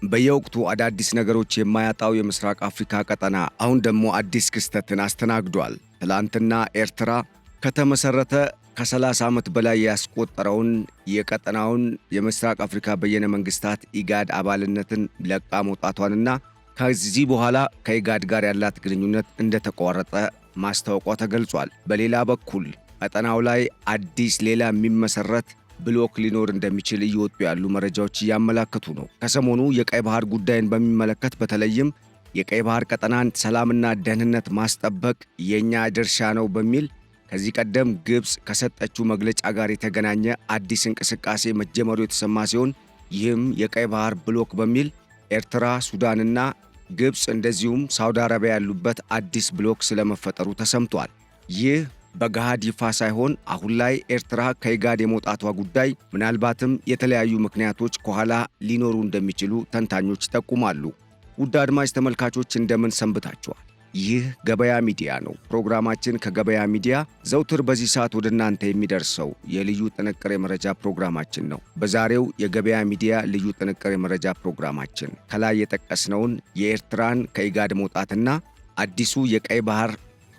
በየወቅቱ አዳዲስ ነገሮች የማያጣው የምስራቅ አፍሪካ ቀጠና አሁን ደግሞ አዲስ ክስተትን አስተናግዷል። ትላንትና ኤርትራ ከተመሰረተ ከ30 ዓመት በላይ ያስቆጠረውን የቀጠናውን የምስራቅ አፍሪካ በየነ መንግስታት ኢጋድ አባልነትን ለቃ መውጣቷንና ከዚህ በኋላ ከኢጋድ ጋር ያላት ግንኙነት እንደተቋረጠ ማስታወቋ ተገልጿል። በሌላ በኩል ቀጠናው ላይ አዲስ ሌላ የሚመሰረት ብሎክ ሊኖር እንደሚችል እየወጡ ያሉ መረጃዎች እያመላከቱ ነው። ከሰሞኑ የቀይ ባህር ጉዳይን በሚመለከት በተለይም የቀይ ባህር ቀጠናን ሰላምና ደህንነት ማስጠበቅ የኛ ድርሻ ነው በሚል ከዚህ ቀደም ግብጽ ከሰጠችው መግለጫ ጋር የተገናኘ አዲስ እንቅስቃሴ መጀመሩ የተሰማ ሲሆን ይህም የቀይ ባህር ብሎክ በሚል ኤርትራ፣ ሱዳንና ግብጽ እንደዚሁም ሳውዲ አረቢያ ያሉበት አዲስ ብሎክ ስለመፈጠሩ ተሰምቷል። ይህ በገሃድ ይፋ ሳይሆን አሁን ላይ ኤርትራ ከኢጋድ የመውጣቷ ጉዳይ ምናልባትም የተለያዩ ምክንያቶች ከኋላ ሊኖሩ እንደሚችሉ ተንታኞች ይጠቁማሉ። ውድ አድማጭ ተመልካቾች እንደምን ሰንብታችኋል? ይህ ገበያ ሚዲያ ነው። ፕሮግራማችን ከገበያ ሚዲያ ዘውትር በዚህ ሰዓት ወደ እናንተ የሚደርሰው የልዩ ጥንቅር የመረጃ ፕሮግራማችን ነው። በዛሬው የገበያ ሚዲያ ልዩ ጥንቅር የመረጃ ፕሮግራማችን ከላይ የጠቀስነውን የኤርትራን ከኢጋድ መውጣትና አዲሱ የቀይ ባህር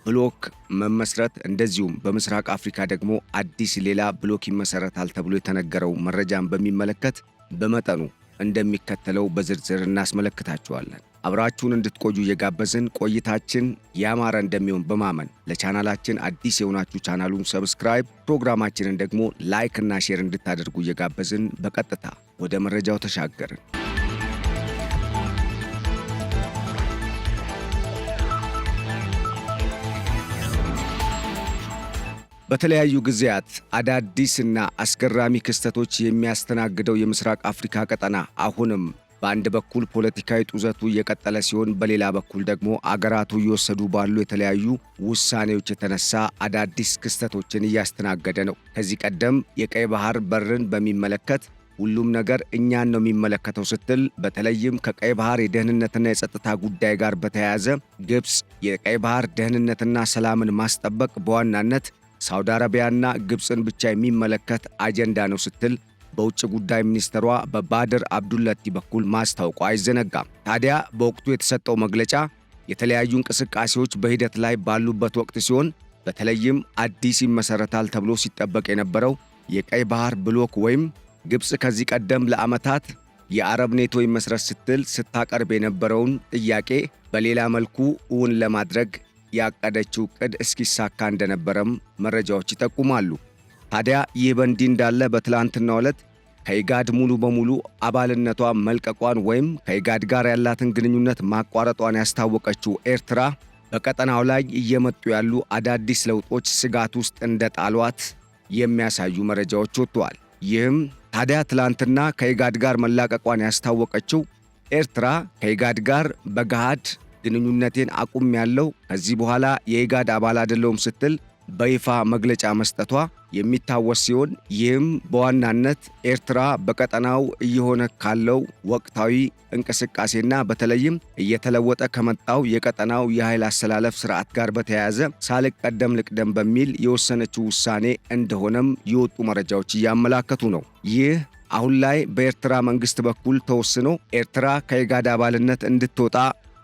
ብሎክ መመስረት እንደዚሁም በምስራቅ አፍሪካ ደግሞ አዲስ ሌላ ብሎክ ይመሰረታል ተብሎ የተነገረው መረጃን በሚመለከት በመጠኑ እንደሚከተለው በዝርዝር እናስመለክታችኋለን። አብራችሁን እንድትቆዩ እየጋበዝን ቆይታችን ያማረ እንደሚሆን በማመን ለቻናላችን አዲስ የሆናችሁ ቻናሉን ሰብስክራይብ፣ ፕሮግራማችንን ደግሞ ላይክ እና ሼር እንድታደርጉ እየጋበዝን በቀጥታ ወደ መረጃው ተሻገርን። በተለያዩ ጊዜያት አዳዲስና አስገራሚ ክስተቶች የሚያስተናግደው የምስራቅ አፍሪካ ቀጠና አሁንም በአንድ በኩል ፖለቲካዊ ጡዘቱ እየቀጠለ ሲሆን፣ በሌላ በኩል ደግሞ አገራቱ እየወሰዱ ባሉ የተለያዩ ውሳኔዎች የተነሳ አዳዲስ ክስተቶችን እያስተናገደ ነው። ከዚህ ቀደም የቀይ ባህር በርን በሚመለከት ሁሉም ነገር እኛን ነው የሚመለከተው ስትል በተለይም ከቀይ ባህር የደህንነትና የጸጥታ ጉዳይ ጋር በተያያዘ ግብጽ የቀይ ባህር ደህንነትና ሰላምን ማስጠበቅ በዋናነት ሳውዲ አረቢያና ግብጽን ብቻ የሚመለከት አጀንዳ ነው ስትል በውጭ ጉዳይ ሚኒስትሯ በባድር አብዱላቲ በኩል ማስታወቋ አይዘነጋም። ታዲያ በወቅቱ የተሰጠው መግለጫ የተለያዩ እንቅስቃሴዎች በሂደት ላይ ባሉበት ወቅት ሲሆን በተለይም አዲስ ይመሰረታል ተብሎ ሲጠበቅ የነበረው የቀይ ባህር ብሎክ ወይም ግብጽ ከዚህ ቀደም ለዓመታት የአረብ ኔቶ ይመስረት ስትል ስታቀርብ የነበረውን ጥያቄ በሌላ መልኩ እውን ለማድረግ ያቀደችው ዕቅድ እስኪሳካ እንደነበረም መረጃዎች ይጠቁማሉ። ታዲያ ይህ በእንዲህ እንዳለ በትላንትናው ዕለት ከኢጋድ ሙሉ በሙሉ አባልነቷ መልቀቋን ወይም ከኢጋድ ጋር ያላትን ግንኙነት ማቋረጧን ያስታወቀችው ኤርትራ በቀጠናው ላይ እየመጡ ያሉ አዳዲስ ለውጦች ስጋት ውስጥ እንደጣሏት የሚያሳዩ መረጃዎች ወጥተዋል። ይህም ታዲያ ትላንትና ከኢጋድ ጋር መላቀቋን ያስታወቀችው ኤርትራ ከኢጋድ ጋር በገሃድ ግንኙነቴን አቁሜያለሁ፣ ከዚህ በኋላ የኢጋድ አባል አይደለሁም ስትል በይፋ መግለጫ መስጠቷ የሚታወስ ሲሆን ይህም በዋናነት ኤርትራ በቀጠናው እየሆነ ካለው ወቅታዊ እንቅስቃሴና በተለይም እየተለወጠ ከመጣው የቀጠናው የኃይል አሰላለፍ ስርዓት ጋር በተያያዘ ሳልቀደም ልቅደም በሚል የወሰነችው ውሳኔ እንደሆነም የወጡ መረጃዎች እያመላከቱ ነው። ይህ አሁን ላይ በኤርትራ መንግስት በኩል ተወስኖ ኤርትራ ከኢጋድ አባልነት እንድትወጣ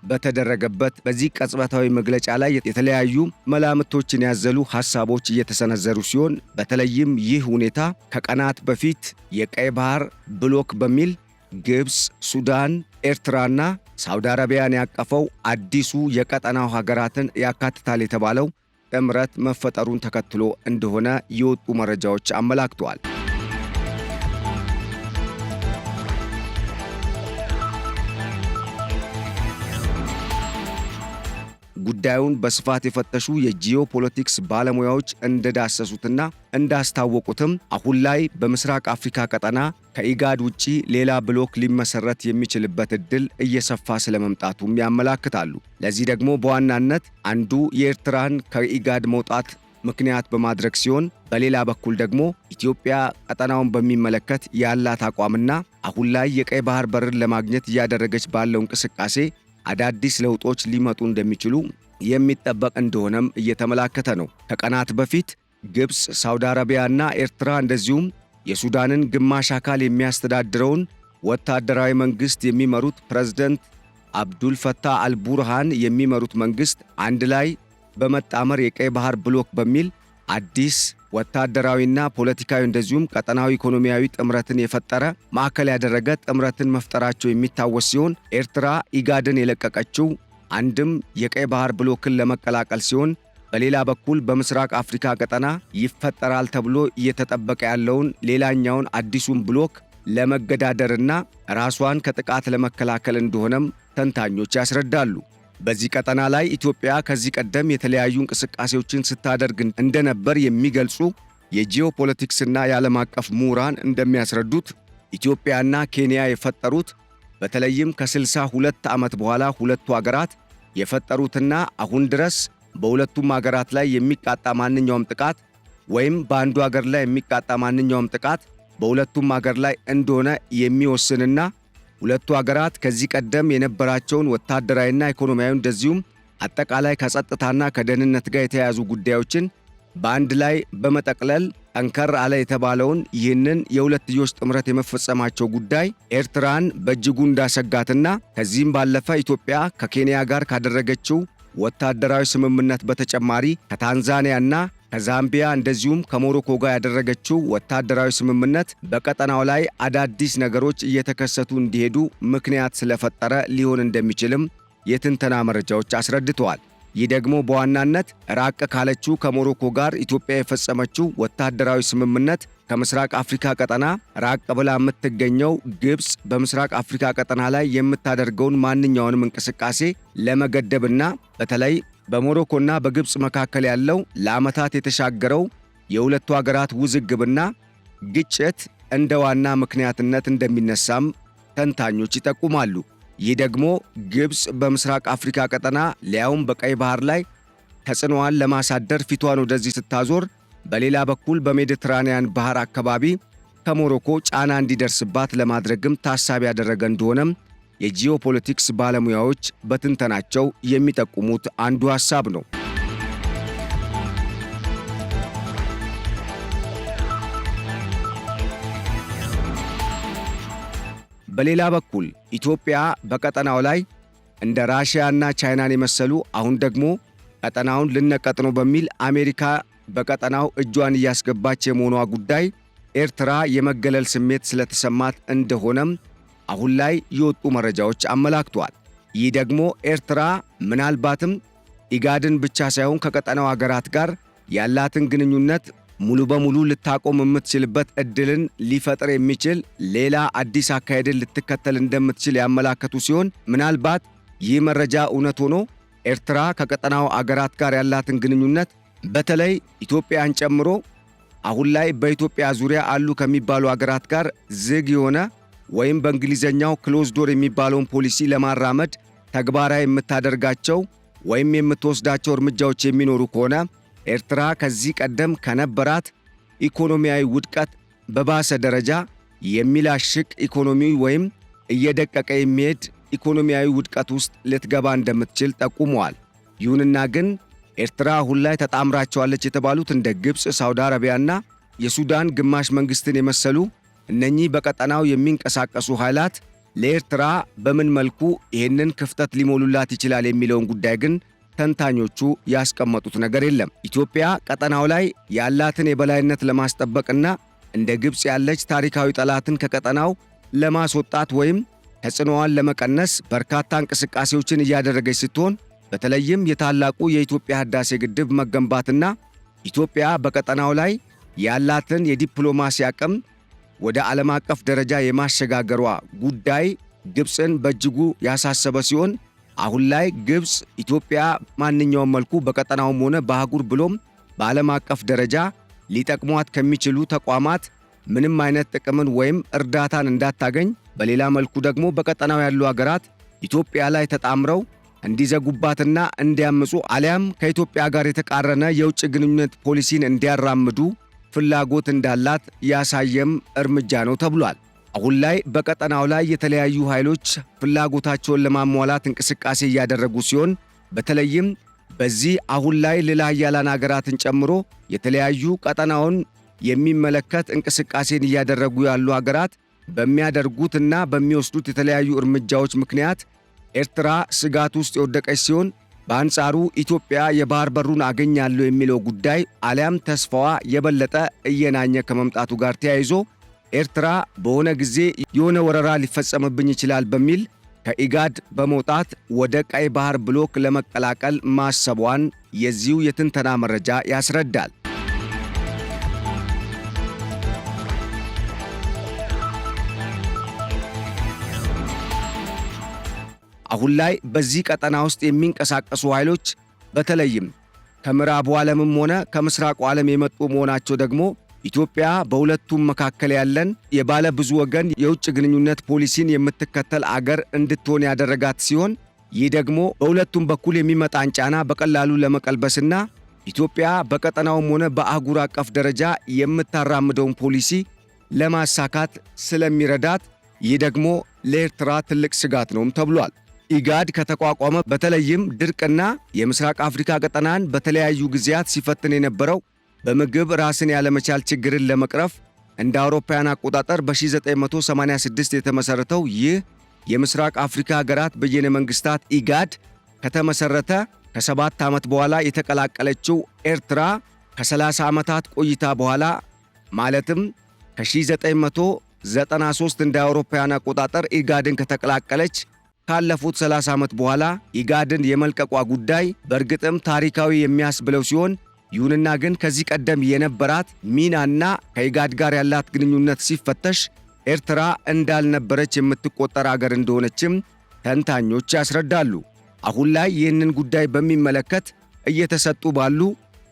በተደረገበት በዚህ ቅጽበታዊ መግለጫ ላይ የተለያዩ መላምቶችን ያዘሉ ሐሳቦች እየተሰነዘሩ ሲሆን በተለይም ይህ ሁኔታ ከቀናት በፊት የቀይ ባህር ብሎክ በሚል ግብጽ፣ ሱዳን፣ ኤርትራና ሳውዲ አረቢያን ያቀፈው አዲሱ የቀጠናው ሀገራትን ያካትታል የተባለው ጥምረት መፈጠሩን ተከትሎ እንደሆነ የወጡ መረጃዎች አመላክተዋል። ጉዳዩን በስፋት የፈተሹ የጂኦፖለቲክስ ባለሙያዎች እንደዳሰሱትና እንዳስታወቁትም አሁን ላይ በምስራቅ አፍሪካ ቀጠና ከኢጋድ ውጪ ሌላ ብሎክ ሊመሰረት የሚችልበት ዕድል እየሰፋ ስለመምጣቱም ያመላክታሉ። ለዚህ ደግሞ በዋናነት አንዱ የኤርትራን ከኢጋድ መውጣት ምክንያት በማድረግ ሲሆን፣ በሌላ በኩል ደግሞ ኢትዮጵያ ቀጠናውን በሚመለከት ያላት አቋምና አሁን ላይ የቀይ ባህር በርን ለማግኘት እያደረገች ባለው እንቅስቃሴ አዳዲስ ለውጦች ሊመጡ እንደሚችሉ የሚጠበቅ እንደሆነም እየተመላከተ ነው። ከቀናት በፊት ግብጽ፣ ሳውዲ አረቢያና ኤርትራ እንደዚሁም የሱዳንን ግማሽ አካል የሚያስተዳድረውን ወታደራዊ መንግስት የሚመሩት ፕሬዝዳንት አብዱል ፈታህ አልቡርሃን የሚመሩት መንግስት አንድ ላይ በመጣመር የቀይ ባህር ብሎክ በሚል አዲስ ወታደራዊና ፖለቲካዊ እንደዚሁም ቀጠናዊ ኢኮኖሚያዊ ጥምረትን የፈጠረ ማዕከል ያደረገ ጥምረትን መፍጠራቸው የሚታወስ ሲሆን ኤርትራ ኢጋድን የለቀቀችው አንድም የቀይ ባህር ብሎክን ለመቀላቀል ሲሆን በሌላ በኩል በምስራቅ አፍሪካ ቀጠና ይፈጠራል ተብሎ እየተጠበቀ ያለውን ሌላኛውን አዲሱን ብሎክ ለመገዳደርና ራሷን ከጥቃት ለመከላከል እንደሆነም ተንታኞች ያስረዳሉ። በዚህ ቀጠና ላይ ኢትዮጵያ ከዚህ ቀደም የተለያዩ እንቅስቃሴዎችን ስታደርግ እንደነበር የሚገልጹ የጂኦፖለቲክስና የዓለም አቀፍ ምሁራን እንደሚያስረዱት ኢትዮጵያና ኬንያ የፈጠሩት በተለይም ከ62 ዓመት በኋላ ሁለቱ አገራት የፈጠሩትና አሁን ድረስ በሁለቱም አገራት ላይ የሚቃጣ ማንኛውም ጥቃት ወይም በአንዱ አገር ላይ የሚቃጣ ማንኛውም ጥቃት በሁለቱም አገር ላይ እንደሆነ የሚወስንና ሁለቱ አገራት ከዚህ ቀደም የነበራቸውን ወታደራዊና ኢኮኖሚያዊ እንደዚሁም አጠቃላይ ከጸጥታና ከደህንነት ጋር የተያያዙ ጉዳዮችን በአንድ ላይ በመጠቅለል ጠንከር አለ የተባለውን ይህንን የሁለትዮሽ ጥምረት የመፈጸማቸው ጉዳይ ኤርትራን በእጅጉ እንዳሰጋትና ከዚህም ባለፈ ኢትዮጵያ ከኬንያ ጋር ካደረገችው ወታደራዊ ስምምነት በተጨማሪ ከታንዛኒያና ከዛምቢያ እንደዚሁም ከሞሮኮ ጋር ያደረገችው ወታደራዊ ስምምነት በቀጠናው ላይ አዳዲስ ነገሮች እየተከሰቱ እንዲሄዱ ምክንያት ስለፈጠረ ሊሆን እንደሚችልም የትንተና መረጃዎች አስረድተዋል። ይህ ደግሞ በዋናነት ራቅ ካለችው ከሞሮኮ ጋር ኢትዮጵያ የፈጸመችው ወታደራዊ ስምምነት ከምስራቅ አፍሪካ ቀጠና ራቅ ብላ የምትገኘው ግብጽ በምስራቅ አፍሪካ ቀጠና ላይ የምታደርገውን ማንኛውንም እንቅስቃሴ ለመገደብና በተለይ በሞሮኮና በግብጽ መካከል ያለው ለዓመታት የተሻገረው የሁለቱ አገራት ውዝግብና ግጭት እንደ ዋና ምክንያትነት እንደሚነሳም ተንታኞች ይጠቁማሉ። ይህ ደግሞ ግብጽ በምስራቅ አፍሪካ ቀጠና ሊያውም በቀይ ባህር ላይ ተጽዕኖዋን ለማሳደር ፊቷን ወደዚህ ስታዞር፣ በሌላ በኩል በሜዲትራኒያን ባህር አካባቢ ከሞሮኮ ጫና እንዲደርስባት ለማድረግም ታሳቢ ያደረገ እንደሆነም የጂኦፖለቲክስ ባለሙያዎች በትንተናቸው የሚጠቁሙት አንዱ ሐሳብ ነው። በሌላ በኩል ኢትዮጵያ በቀጠናው ላይ እንደ ራሽያና ቻይናን የመሰሉ አሁን ደግሞ ቀጠናውን ልነቀጥ ነው በሚል አሜሪካ በቀጠናው እጇን እያስገባች የመሆኗ ጉዳይ ኤርትራ የመገለል ስሜት ስለተሰማት እንደሆነም አሁን ላይ የወጡ መረጃዎች አመላክተዋል። ይህ ደግሞ ኤርትራ ምናልባትም ኢጋድን ብቻ ሳይሆን ከቀጠናው አገራት ጋር ያላትን ግንኙነት ሙሉ በሙሉ ልታቆም የምትችልበት ዕድልን ሊፈጥር የሚችል ሌላ አዲስ አካሄድን ልትከተል እንደምትችል ያመላከቱ ሲሆን ምናልባት ይህ መረጃ እውነት ሆኖ ኤርትራ ከቀጠናው አገራት ጋር ያላትን ግንኙነት በተለይ ኢትዮጵያን ጨምሮ አሁን ላይ በኢትዮጵያ ዙሪያ አሉ ከሚባሉ አገራት ጋር ዝግ የሆነ ወይም በእንግሊዘኛው ክሎዝ ዶር የሚባለውን ፖሊሲ ለማራመድ ተግባራዊ የምታደርጋቸው ወይም የምትወስዳቸው እርምጃዎች የሚኖሩ ከሆነ ኤርትራ ከዚህ ቀደም ከነበራት ኢኮኖሚያዊ ውድቀት በባሰ ደረጃ የሚላሽቅ ኢኮኖሚ ወይም እየደቀቀ የሚሄድ ኢኮኖሚያዊ ውድቀት ውስጥ ልትገባ እንደምትችል ጠቁመዋል። ይሁንና ግን ኤርትራ አሁን ላይ ተጣምራቸዋለች የተባሉት እንደ ግብጽ፣ ሳውዲ አረቢያና የሱዳን ግማሽ መንግስትን የመሰሉ እነኚህ በቀጠናው የሚንቀሳቀሱ ኃይላት ለኤርትራ በምን መልኩ ይህንን ክፍተት ሊሞሉላት ይችላል የሚለውን ጉዳይ ግን ተንታኞቹ ያስቀመጡት ነገር የለም። ኢትዮጵያ ቀጠናው ላይ ያላትን የበላይነት ለማስጠበቅና እንደ ግብጽ ያለች ታሪካዊ ጠላትን ከቀጠናው ለማስወጣት ወይም ተጽዕኖዋን ለመቀነስ በርካታ እንቅስቃሴዎችን እያደረገች ስትሆን በተለይም የታላቁ የኢትዮጵያ ህዳሴ ግድብ መገንባትና ኢትዮጵያ በቀጠናው ላይ ያላትን የዲፕሎማሲ አቅም ወደ ዓለም አቀፍ ደረጃ የማሸጋገሯ ጉዳይ ግብጽን በእጅጉ ያሳሰበ ሲሆን አሁን ላይ ግብጽ ኢትዮጵያ ማንኛውም መልኩ በቀጠናውም ሆነ በአህጉር ብሎም በዓለም አቀፍ ደረጃ ሊጠቅሟት ከሚችሉ ተቋማት ምንም አይነት ጥቅምን ወይም እርዳታን እንዳታገኝ፣ በሌላ መልኩ ደግሞ በቀጠናው ያሉ አገራት ኢትዮጵያ ላይ ተጣምረው እንዲዘጉባትና እንዲያምፁ አሊያም ከኢትዮጵያ ጋር የተቃረነ የውጭ ግንኙነት ፖሊሲን እንዲያራምዱ ፍላጎት እንዳላት ያሳየም እርምጃ ነው ተብሏል። አሁን ላይ በቀጠናው ላይ የተለያዩ ኃይሎች ፍላጎታቸውን ለማሟላት እንቅስቃሴ እያደረጉ ሲሆን በተለይም በዚህ አሁን ላይ ሌላ ኃያላን አገራትን ጨምሮ የተለያዩ ቀጠናውን የሚመለከት እንቅስቃሴን እያደረጉ ያሉ አገራት በሚያደርጉትና በሚወስዱት የተለያዩ እርምጃዎች ምክንያት ኤርትራ ስጋት ውስጥ የወደቀች ሲሆን፣ በአንጻሩ ኢትዮጵያ የባህር በሩን አገኛለሁ የሚለው ጉዳይ አሊያም ተስፋዋ የበለጠ እየናኘ ከመምጣቱ ጋር ተያይዞ ኤርትራ በሆነ ጊዜ የሆነ ወረራ ሊፈጸምብኝ ይችላል በሚል ከኢጋድ በመውጣት ወደ ቀይ ባህር ብሎክ ለመቀላቀል ማሰቧን የዚሁ የትንተና መረጃ ያስረዳል። አሁን ላይ በዚህ ቀጠና ውስጥ የሚንቀሳቀሱ ኃይሎች በተለይም ከምዕራቡ ዓለምም ሆነ ከምስራቁ ዓለም የመጡ መሆናቸው ደግሞ ኢትዮጵያ በሁለቱም መካከል ያለን የባለ ብዙ ወገን የውጭ ግንኙነት ፖሊሲን የምትከተል አገር እንድትሆን ያደረጋት ሲሆን፣ ይህ ደግሞ በሁለቱም በኩል የሚመጣን ጫና በቀላሉ ለመቀልበስና ኢትዮጵያ በቀጠናውም ሆነ በአህጉር አቀፍ ደረጃ የምታራምደውን ፖሊሲ ለማሳካት ስለሚረዳት ይህ ደግሞ ለኤርትራ ትልቅ ስጋት ነውም ተብሏል። ኢጋድ ከተቋቋመ በተለይም ድርቅና የምስራቅ አፍሪካ ቀጠናን በተለያዩ ጊዜያት ሲፈትን የነበረው በምግብ ራስን ያለመቻል ችግርን ለመቅረፍ እንደ አውሮፓውያን አቆጣጠር በ1986 የተመሰረተው ይህ የምስራቅ አፍሪካ ሀገራት በየነ መንግስታት ኢጋድ ከተመሰረተ ከ7 ዓመት በኋላ የተቀላቀለችው ኤርትራ ከ30 ዓመታት ቆይታ በኋላ ማለትም ከ1993 እንደ አውሮፓውያን አቆጣጠር ኢጋድን ከተቀላቀለች ካለፉት 30 ዓመት በኋላ ኢጋድን የመልቀቋ ጉዳይ በእርግጥም ታሪካዊ የሚያስብለው ሲሆን፣ ይሁንና ግን ከዚህ ቀደም የነበራት ሚናና ከኢጋድ ጋር ያላት ግንኙነት ሲፈተሽ ኤርትራ እንዳልነበረች የምትቆጠር አገር እንደሆነችም ተንታኞች ያስረዳሉ። አሁን ላይ ይህንን ጉዳይ በሚመለከት እየተሰጡ ባሉ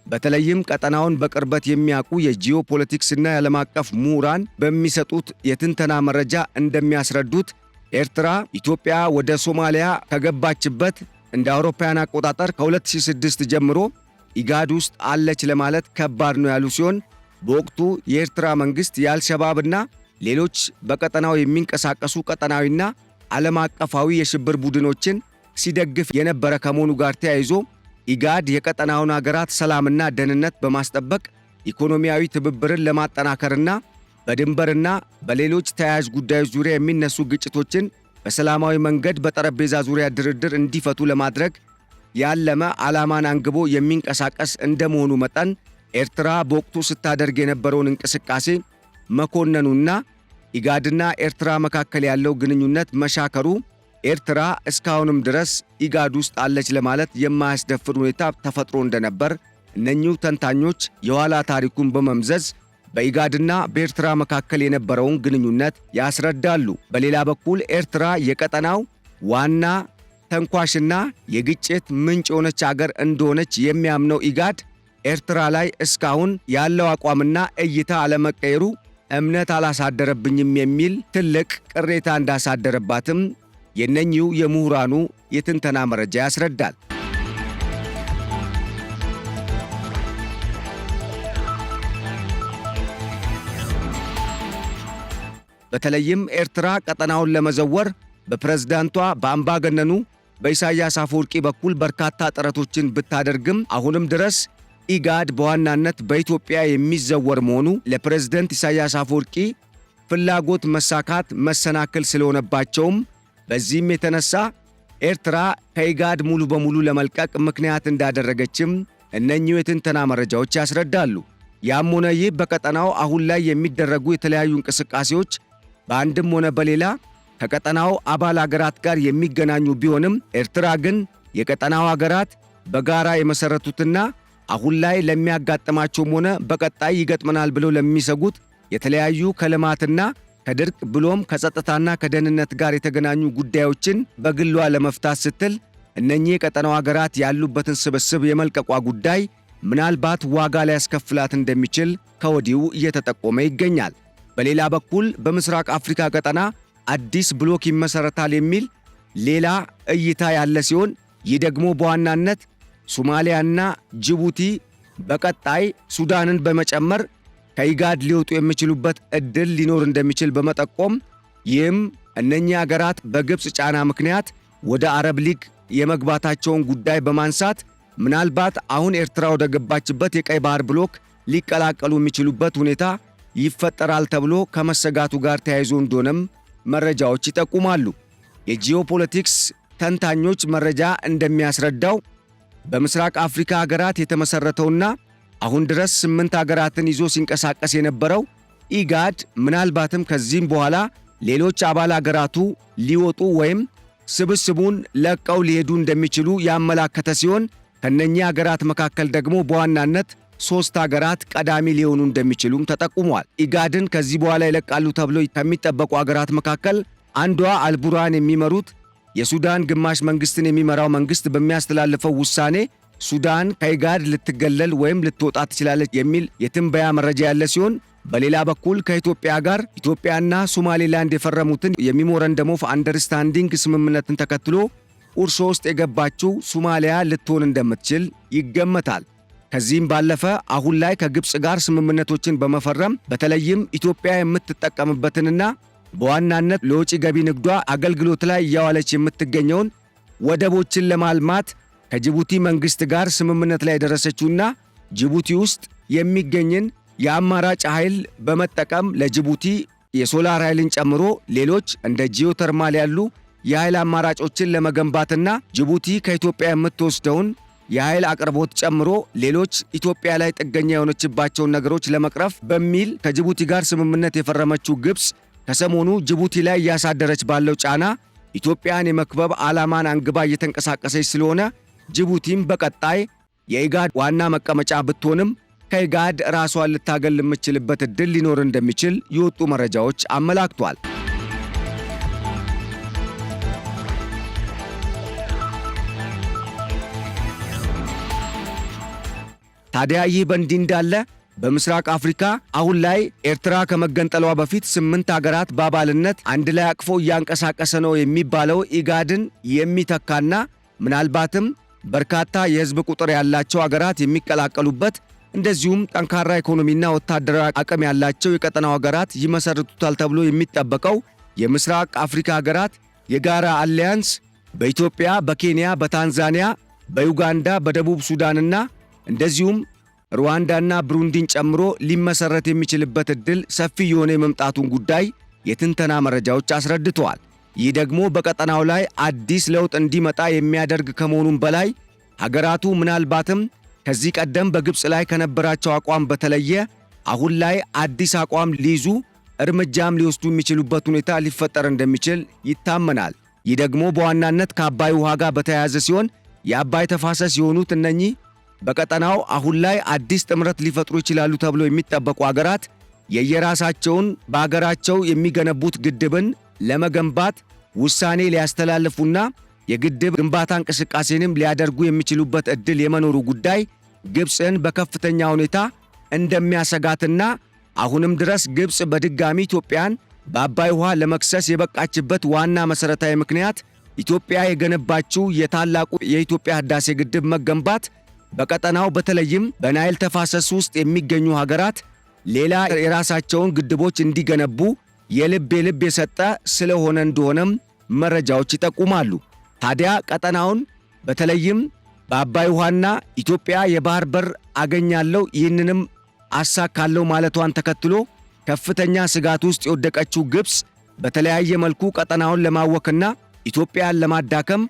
በተለይም ቀጠናውን በቅርበት የሚያውቁ የጂኦፖለቲክስና የዓለም አቀፍ ምሁራን በሚሰጡት የትንተና መረጃ እንደሚያስረዱት ኤርትራ ኢትዮጵያ ወደ ሶማሊያ ከገባችበት እንደ አውሮፓውያን አቆጣጠር ከ2006 ጀምሮ ኢጋድ ውስጥ አለች ለማለት ከባድ ነው ያሉ ሲሆን፣ በወቅቱ የኤርትራ መንግሥት የአልሸባብና ሌሎች በቀጠናው የሚንቀሳቀሱ ቀጠናዊና ዓለም አቀፋዊ የሽብር ቡድኖችን ሲደግፍ የነበረ ከመሆኑ ጋር ተያይዞ ኢጋድ የቀጠናውን አገራት ሰላምና ደህንነት በማስጠበቅ ኢኮኖሚያዊ ትብብርን ለማጠናከርና በድንበርና በሌሎች ተያያዥ ጉዳዮች ዙሪያ የሚነሱ ግጭቶችን በሰላማዊ መንገድ በጠረጴዛ ዙሪያ ድርድር እንዲፈቱ ለማድረግ ያለመ ዓላማን አንግቦ የሚንቀሳቀስ እንደመሆኑ መጠን ኤርትራ በወቅቱ ስታደርግ የነበረውን እንቅስቃሴ መኮነኑና ኢጋድና ኤርትራ መካከል ያለው ግንኙነት መሻከሩ ኤርትራ እስካሁንም ድረስ ኢጋድ ውስጥ አለች ለማለት የማያስደፍር ሁኔታ ተፈጥሮ እንደነበር እነኚሁ ተንታኞች የኋላ ታሪኩን በመምዘዝ በኢጋድና በኤርትራ መካከል የነበረውን ግንኙነት ያስረዳሉ። በሌላ በኩል ኤርትራ የቀጠናው ዋና ተንኳሽና የግጭት ምንጭ የሆነች አገር እንደሆነች የሚያምነው ኢጋድ ኤርትራ ላይ እስካሁን ያለው አቋምና እይታ አለመቀየሩ እምነት አላሳደረብኝም የሚል ትልቅ ቅሬታ እንዳሳደረባትም የነኚሁ የምሁራኑ የትንተና መረጃ ያስረዳል። በተለይም ኤርትራ ቀጠናውን ለመዘወር በፕሬዝዳንቷ በአምባገነኑ በኢሳያስ አፈወርቂ በኩል በርካታ ጥረቶችን ብታደርግም አሁንም ድረስ ኢጋድ በዋናነት በኢትዮጵያ የሚዘወር መሆኑ ለፕሬዝዳንት ኢሳያስ አፈወርቂ ፍላጎት መሳካት መሰናክል ስለሆነባቸውም በዚህም የተነሳ ኤርትራ ከኢጋድ ሙሉ በሙሉ ለመልቀቅ ምክንያት እንዳደረገችም እነኚሁ የትንተና መረጃዎች ያስረዳሉ። ያም ሆነ ይህ በቀጠናው አሁን ላይ የሚደረጉ የተለያዩ እንቅስቃሴዎች በአንድም ሆነ በሌላ ከቀጠናው አባል አገራት ጋር የሚገናኙ ቢሆንም ኤርትራ ግን የቀጠናው አገራት በጋራ የመሰረቱትና አሁን ላይ ለሚያጋጥማቸውም ሆነ በቀጣይ ይገጥመናል ብለው ለሚሰጉት የተለያዩ ከልማትና ከድርቅ ብሎም ከጸጥታና ከደህንነት ጋር የተገናኙ ጉዳዮችን በግሏ ለመፍታት ስትል እነኚህ የቀጠናው አገራት ያሉበትን ስብስብ የመልቀቋ ጉዳይ ምናልባት ዋጋ ሊያስከፍላት እንደሚችል ከወዲሁ እየተጠቆመ ይገኛል። በሌላ በኩል በምስራቅ አፍሪካ ቀጠና አዲስ ብሎክ ይመሰረታል የሚል ሌላ እይታ ያለ ሲሆን ይህ ደግሞ በዋናነት ሶማሊያና ጅቡቲ በቀጣይ ሱዳንን በመጨመር ከኢጋድ ሊወጡ የሚችሉበት ዕድል ሊኖር እንደሚችል በመጠቆም ይህም እነኚህ አገራት በግብፅ ጫና ምክንያት ወደ አረብ ሊግ የመግባታቸውን ጉዳይ በማንሳት ምናልባት አሁን ኤርትራ ወደ ገባችበት የቀይ ባህር ብሎክ ሊቀላቀሉ የሚችሉበት ሁኔታ ይፈጠራል ተብሎ ከመሰጋቱ ጋር ተያይዞ እንደሆነም መረጃዎች ይጠቁማሉ። የጂኦፖለቲክስ ተንታኞች መረጃ እንደሚያስረዳው በምስራቅ አፍሪካ ሀገራት የተመሰረተውና አሁን ድረስ 8 ሀገራትን ይዞ ሲንቀሳቀስ የነበረው ኢጋድ ምናልባትም ከዚህም በኋላ ሌሎች አባል ሀገራቱ ሊወጡ ወይም ስብስቡን ለቀው ሊሄዱ እንደሚችሉ ያመላከተ ሲሆን ከነኚህ ሀገራት መካከል ደግሞ በዋናነት 3 ሀገራት ቀዳሚ ሊሆኑ እንደሚችሉም ተጠቁሟል። ኢጋድን ከዚህ በኋላ ይለቃሉ ተብሎ ከሚጠበቁ ሀገራት መካከል አንዷ አልቡርሃን የሚመሩት የሱዳን ግማሽ መንግስትን የሚመራው መንግስት በሚያስተላልፈው ውሳኔ ሱዳን ከኢጋድ ልትገለል ወይም ልትወጣ ትችላለች የሚል የትንበያ መረጃ ያለ ሲሆን በሌላ በኩል ከኢትዮጵያ ጋር ኢትዮጵያና ሶማሌላንድ የፈረሙትን የሜሞራንደም ኦፍ አንደርስታንዲንግ ስምምነትን ተከትሎ ቁርሾ ውስጥ የገባችው ሶማሊያ ልትሆን እንደምትችል ይገመታል። ከዚህም ባለፈ አሁን ላይ ከግብፅ ጋር ስምምነቶችን በመፈረም በተለይም ኢትዮጵያ የምትጠቀምበትንና በዋናነት ለውጭ ገቢ ንግዷ አገልግሎት ላይ እያዋለች የምትገኘውን ወደቦችን ለማልማት ከጅቡቲ መንግስት ጋር ስምምነት ላይ የደረሰችውና ጅቡቲ ውስጥ የሚገኝን የአማራጭ ኃይል በመጠቀም ለጅቡቲ የሶላር ኃይልን ጨምሮ ሌሎች እንደ ጂኦተርማል ያሉ የኃይል አማራጮችን ለመገንባትና ጅቡቲ ከኢትዮጵያ የምትወስደውን የኃይል አቅርቦት ጨምሮ ሌሎች ኢትዮጵያ ላይ ጥገኛ የሆነችባቸውን ነገሮች ለመቅረፍ በሚል ከጅቡቲ ጋር ስምምነት የፈረመችው ግብፅ ከሰሞኑ ጅቡቲ ላይ እያሳደረች ባለው ጫና ኢትዮጵያን የመክበብ ዓላማን አንግባ እየተንቀሳቀሰች ስለሆነ ጅቡቲም በቀጣይ የኢጋድ ዋና መቀመጫ ብትሆንም ከኢጋድ ራሷን ልታገል የምትችልበት ዕድል ሊኖር እንደሚችል የወጡ መረጃዎች አመላክቷል። ታዲያ ይህ በእንዲህ እንዳለ በምስራቅ አፍሪካ አሁን ላይ ኤርትራ ከመገንጠሏ በፊት 8 ሀገራት በአባልነት አንድ ላይ አቅፎ እያንቀሳቀሰ ነው የሚባለው ኢጋድን የሚተካና ምናልባትም በርካታ የህዝብ ቁጥር ያላቸው ሀገራት የሚቀላቀሉበት እንደዚሁም ጠንካራ ኢኮኖሚና ወታደራዊ አቅም ያላቸው የቀጠናው ሀገራት ይመሰርቱታል ተብሎ የሚጠበቀው የምስራቅ አፍሪካ ሀገራት የጋራ አሊያንስ በኢትዮጵያ፣ በኬንያ፣ በታንዛኒያ፣ በዩጋንዳ፣ በደቡብ ሱዳንና እንደዚሁም ሩዋንዳና ብሩንዲን ጨምሮ ሊመሰረት የሚችልበት ዕድል ሰፊ የሆነ የመምጣቱን ጉዳይ የትንተና መረጃዎች አስረድተዋል። ይህ ደግሞ በቀጠናው ላይ አዲስ ለውጥ እንዲመጣ የሚያደርግ ከመሆኑም በላይ ሀገራቱ ምናልባትም ከዚህ ቀደም በግብፅ ላይ ከነበራቸው አቋም በተለየ አሁን ላይ አዲስ አቋም ሊይዙ እርምጃም ሊወስዱ የሚችሉበት ሁኔታ ሊፈጠር እንደሚችል ይታመናል። ይህ ደግሞ በዋናነት ከአባይ ውሃ ጋር በተያያዘ ሲሆን የአባይ ተፋሰስ የሆኑት እነኚህ በቀጠናው አሁን ላይ አዲስ ጥምረት ሊፈጥሩ ይችላሉ ተብሎ የሚጠበቁ ሀገራት የየራሳቸውን በሀገራቸው የሚገነቡት ግድብን ለመገንባት ውሳኔ ሊያስተላልፉና የግድብ ግንባታ እንቅስቃሴንም ሊያደርጉ የሚችሉበት ዕድል የመኖሩ ጉዳይ ግብፅን በከፍተኛ ሁኔታ እንደሚያሰጋትና አሁንም ድረስ ግብፅ በድጋሚ ኢትዮጵያን በአባይ ውሃ ለመክሰስ የበቃችበት ዋና መሠረታዊ ምክንያት ኢትዮጵያ የገነባችው የታላቁ የኢትዮጵያ ህዳሴ ግድብ መገንባት በቀጠናው በተለይም በናይል ተፋሰስ ውስጥ የሚገኙ ሀገራት ሌላ የራሳቸውን ግድቦች እንዲገነቡ የልብ የሰጠ ስለሆነ እንደሆነም መረጃዎች ይጠቁማሉ። ታዲያ ቀጠናውን በተለይም በአባይ ውሃና ኢትዮጵያ የባህር በር አገኛለሁ ይህንንም አሳካለሁ ማለቷን ተከትሎ ከፍተኛ ስጋት ውስጥ የወደቀችው ግብፅ በተለያየ መልኩ ቀጠናውን ለማወክና ኢትዮጵያን ለማዳከም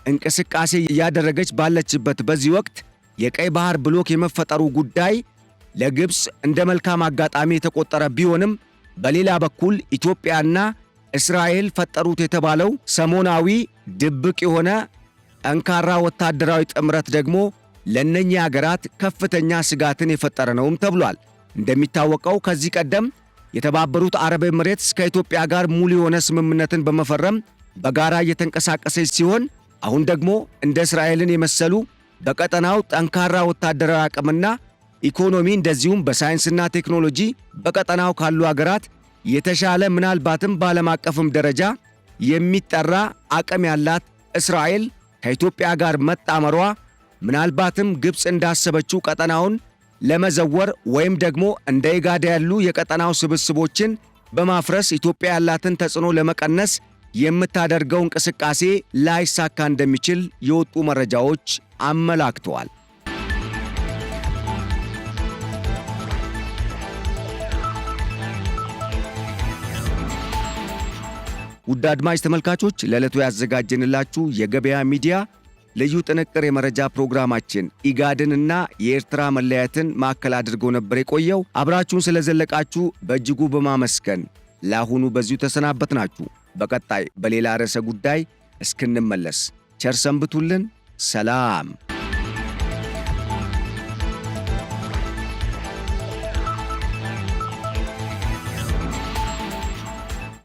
እንቅስቃሴ እያደረገች ባለችበት በዚህ ወቅት የቀይ ባህር ብሎክ የመፈጠሩ ጉዳይ ለግብፅ እንደ መልካም አጋጣሚ የተቆጠረ ቢሆንም በሌላ በኩል ኢትዮጵያና እስራኤል ፈጠሩት የተባለው ሰሞናዊ ድብቅ የሆነ ጠንካራ ወታደራዊ ጥምረት ደግሞ ለእነኚህ ሀገራት ከፍተኛ ስጋትን የፈጠረ ነውም ተብሏል። እንደሚታወቀው ከዚህ ቀደም የተባበሩት አረብ ኤምሬትስ ከኢትዮጵያ ጋር ሙሉ የሆነ ስምምነትን በመፈረም በጋራ እየተንቀሳቀሰች ሲሆን አሁን ደግሞ እንደ እስራኤልን የመሰሉ በቀጠናው ጠንካራ ወታደራዊ አቅምና ኢኮኖሚ እንደዚሁም በሳይንስና ቴክኖሎጂ በቀጠናው ካሉ ሀገራት የተሻለ ምናልባትም በዓለም አቀፍም ደረጃ የሚጠራ አቅም ያላት እስራኤል ከኢትዮጵያ ጋር መጣመሯ ምናልባትም ግብፅ እንዳሰበችው ቀጠናውን ለመዘወር ወይም ደግሞ እንደ ኢጋድ ያሉ የቀጠናው ስብስቦችን በማፍረስ ኢትዮጵያ ያላትን ተጽዕኖ ለመቀነስ የምታደርገው እንቅስቃሴ ላይሳካ እንደሚችል የወጡ መረጃዎች አመላክተዋል። ውድ አድማጭ ተመልካቾች ለዕለቱ ያዘጋጀንላችሁ የገበያ ሚዲያ ልዩ ጥንቅር የመረጃ ፕሮግራማችን ኢጋድንና የኤርትራ መለያየትን ማዕከል አድርጎ ነበር የቆየው። አብራችሁን ስለዘለቃችሁ በእጅጉ በማመስገን ለአሁኑ በዚሁ ተሰናበትናችሁ። በቀጣይ በሌላ ርዕሰ ጉዳይ እስክንመለስ ቸር ሰንብቱልን። ሰላም።